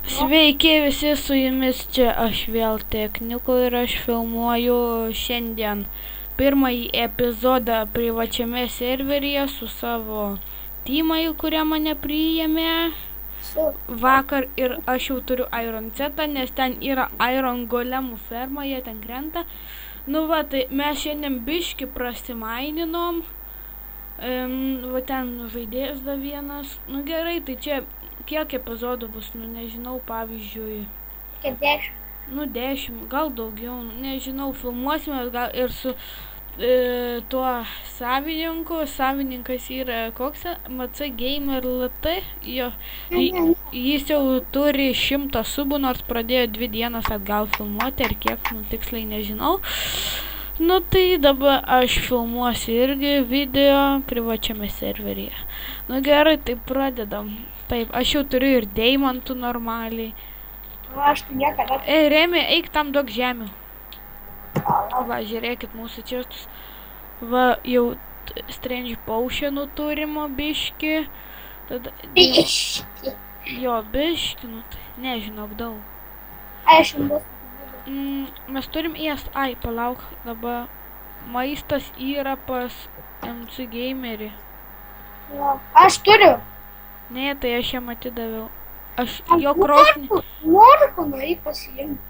Sveiki visi, su jumis čia aš vėl Tekniku ir aš filmuoju šiandien pirmąjį epizodą privačiame serveryje su savo teamai, kurie mane priėmė vakar, ir aš jau turiu Iron Setą, nes ten yra Iron Golemų ferma, jie ten krenta. Nu va, tai mes šiandien biški prasimaininom, va ten žaidėjas da vienas. Nu gerai, tai čia kiek epizodų bus, nu nežinau, pavyzdžiui. Kiek 10? Nu 10, gal daugiau, nežinau, filmuosime gal ir su tuo savininku. Savininkas yra koks, MC Gamer LT, jo, jis jau turi 100 subų, nors pradėjo 2 dienas atgal filmuoti, ir kiek, nu tiksliai nežinau. Nu tai dabar aš filmuosiu irgi video privačiame serveryje. Nu gerai, tai pradedam. Taip, aš jau turiu ir deimantų normaliai. Aš tai niekada. Remi, eik tam daug žemių. Va, žiūrėkit mūsų čestus. Va, jau Strange Potionų turimo biški. Tada, Biški. jo, biški, nu tai nežinau, daug. Aš bus. Mes turim ėst. Ai, palauk, dabar maistas yra pas MC Gamerį. Aš turiu. Ne, tai aš jam atidaviau. Aš jo krosnį. Noriu nueiti pasiimti.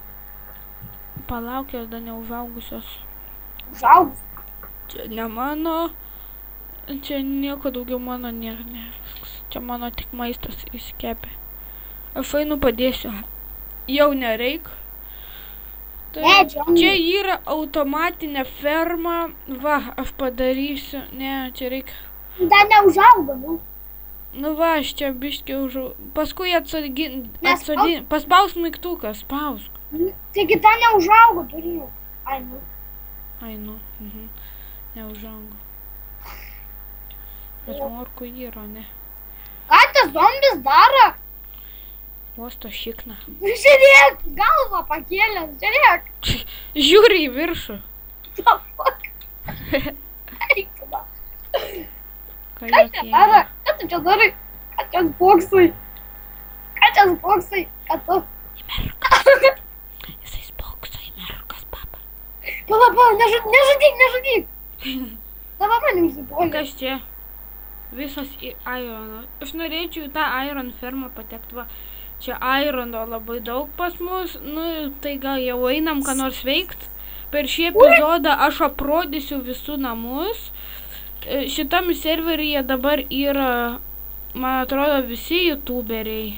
Palauk, jos dar neužaugusios. Užaugus. Čia ne mano. Čia nieko daugiau mano nėra. Čia mano tik maistas įskepė. Aš einu padėsiu. Jau nereik. Tai čia yra automatinė ferma. Va, aš padarysiu. Ne, čia reikia. Dar neužaugo, nu. Nu va, aš čia biški paskui atsodin. Paspausk mygtuką, spausk. Taigi dar neužaugo, turiu. Ai, nu. Ai, nu. Neužaugo. Bet morkų yra, ne? Ką tas zombis daro? Vosto šikna. Žiūrėk, galvą pakėlęs, žiūrėk. Žiūri į viršų. The fuck? Eikina. Ką Ką čia daro? Ką tu čia darai? Ką čia boksai? Ką čia boksai? Ką tu? Į merkas. Jisai spokso į merkas, papa. Pala, nežudyk. Dabar man įsipuolė. Kas čia? Visas į Ironą. Aš norėčiau į tą Iron fermą patekti. Va, čia Irono labai daug pas mus. Nu, tai gal jau einam ką nors veikt. Per šį epizodą aš aprodysiu visų namus. Šitam serveryje dabar yra, man atrodo, visi youtuberiai.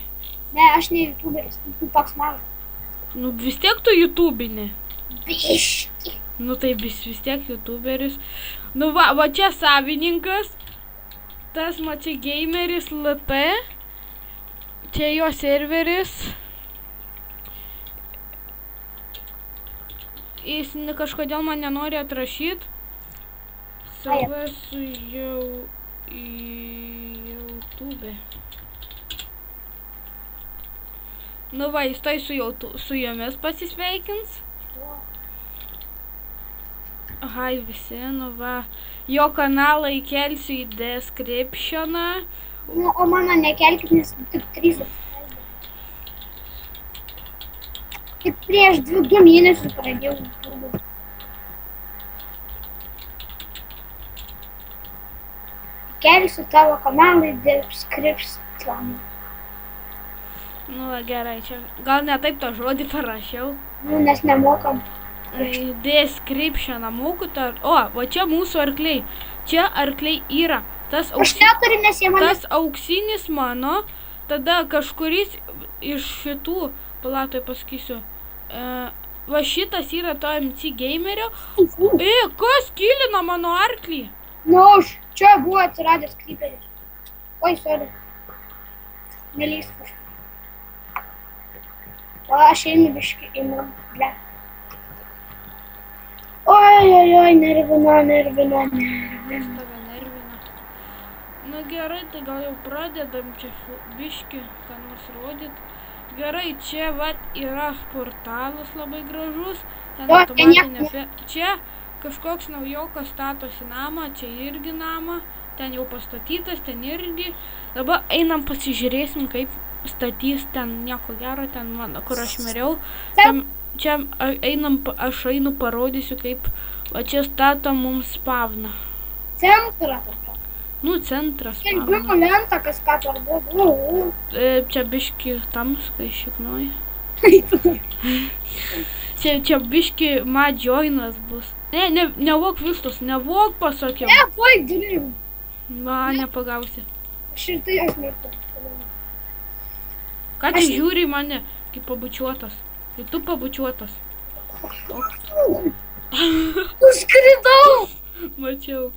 Ne, aš ne youtuberis, tu toks mažas. Nu, vis tiek tu youtubini. Biški. Nu, tai vis tiek youtuberis. Nu, va čia savininkas. Tas MC Gameris LT. Čia jo serveris. Jis kažkodėl man nenori atrašyti. Save su jau į YouTube. Nu va, jis tai su jomis pasisveikins. Hai visi, nu va. Jo kanalą įkelsiu į descriptioną. Nu, o mano nekelkit, nes tik 3 apsisprendė. Tik prieš 2 mėnesius pradėjau YouTube. Kelsiu tavo kanalą į description. Nu va, gerai, čia gal ne taip tą žodį parašiau. Nu, nes nemokam. Description moku tą. O, va čia mūsų arkliai. Čia arkliai yra. Tas Aš neturiu, nes jie mane. Tas auksinis mano. Tada kažkuris iš šitų, palatoj pasakysiu. Va šitas yra to MC Gamerio. Kas kilina mano arklį? Nu, čia buvo atsiradęs kryperis. Oi, sorry. Nelys kažką. O, aš einu biškį, einu, ble. Oi, nervina. Tave nervina. Nu gerai, tai gal jau pradedam čia biškį, ką nors rodyt. Gerai, čia vat yra portalas labai gražus. Ten automatinė. Čia kažkoks naujokas statosi namą, čia irgi namą. Ten jau pastatytas, ten irgi. Dabar einam pasižiūrėsim, kaip statys ten nieko gero, ten mano, kur aš miriau. Ten- Čia aš einu parodysiu, kaip va čia stato mums spavną. Centrą tokia. Nu, centras Skelbimų spavną. lenta kažką parduodu. Čia biški tamskai šiknuoja. Čia biški madžioinas bus. Nevok vištos, nevok pasakiau. Ne, oi, dirim. Va, nepagausi. Šitai aš mėgstu. Ką tu žiūri į mane, kaip pabučiuotas? Kai tu pabučiuotas. Užskridau. Mačiau.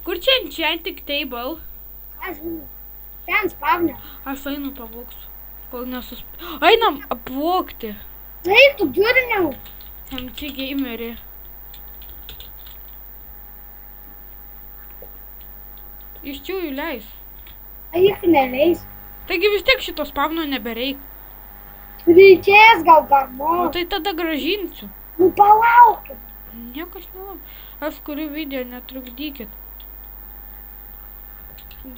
Kur čia enchanting table? Aš žinau. Ten spavnė. Aš einu pavoksiu. Kol Einam apvokti. Taip, tu durniau. MC gamerį. Iš čia jų leis. Eik neleis. Taigi vis tiek šito spavno nebereik. Reikės gal dar O nori. tai tada gražinsiu. Nu palaukit. Niekas nelauk. Aš kuriu video, netrukdykit.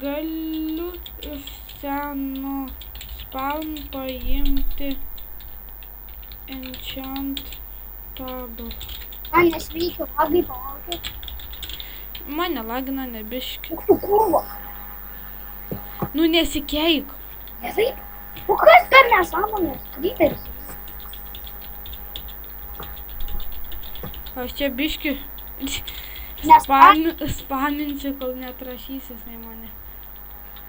Galiu iš seno spawn paimti enchant table. Man nesveikia, labai palaukit. Mane lagina nebiški. Tu kurva. Nu nesikeik. Gerai. O kas dar nesąmonės? Kryperis. Aš čia biški Nes spaminsiu, kol neatrašysis į mane.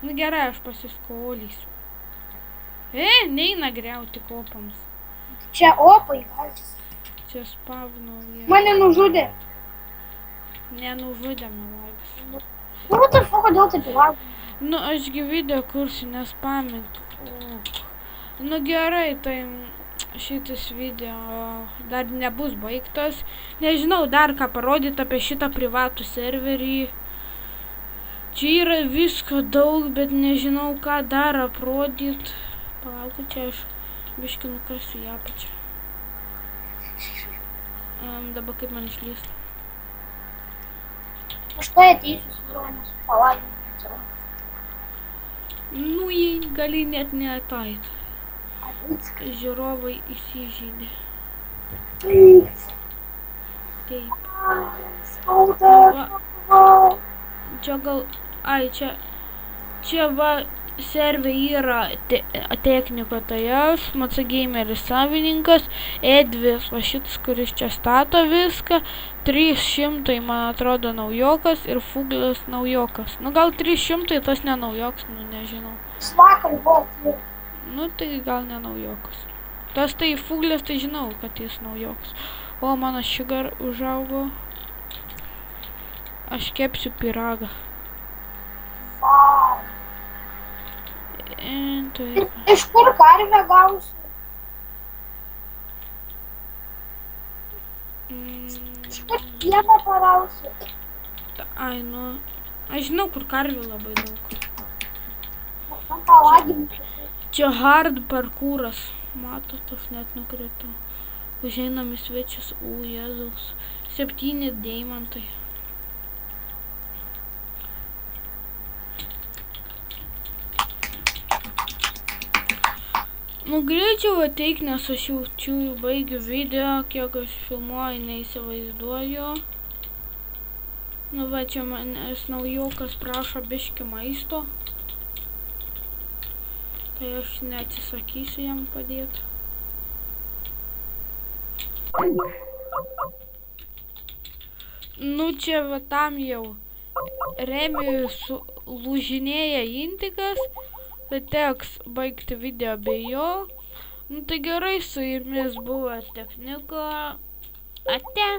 Nu gerai, aš pasiskolysiu. Neina griauti kopams. čia opai gali. Čia spavno jie. Mane nužudė. Nenužudė melagas. Nu, what the fuck, kodėl taip yra? Nu, ašgi video kursiu, nespamint. Nu gerai, tai šitas video dar nebus baigtas. Nežinau dar ką parodyti apie šitą privatų serverį. Čia yra visko daug, bet nežinau ką dar aprodyti. Palaukit, čia aš biškį nukasiu ją pačią. Dabar kaip man išlyst. Aš tai ateisiu su duomis, palaiminti. Nu, jei gali net neateit. Žiūrovai įsižydė. Taip. Skauda. Čia gal... Ai, čia va serveriai yra technika, tai aš, Maca Gameris savininkas, Edvis, va šitas, kuris čia stato viską, 300, man atrodo, naujokas ir Fuglas naujokas. Nu, gal 300, tas ne naujokas, nu, nežinau. Vakar buvo. Nu, tai gal ne naujokas. Tas tai Fuglas, tai žinau, kad jis naujokas. O, mano sugar užaugo. Aš kepsiu pyragą. Wow. Tai... Iš kur karvę gausiu? Iš kur pievą parausiu? Ai, nu... Aš žinau, kur karvių labai daug. Man palaginti. Čia hard parkūras. Matot, aš net nukritau. Užeinam į svečius. Jėzaus. 7 deimantai. Nu, greičiau ateik, nes aš jau baigiu video, kiek aš filmuoju, neįsivaizduoju. Nu, va, čia manęs naujokas prašo biškį maisto. Tai aš neatsisakysiu jam padėti. Nu, čia va tam jau Remiui lūžinėja intikas. Tai teks baigti video be jo. Nu tai gerai, su jumis buvo Technika. Ate.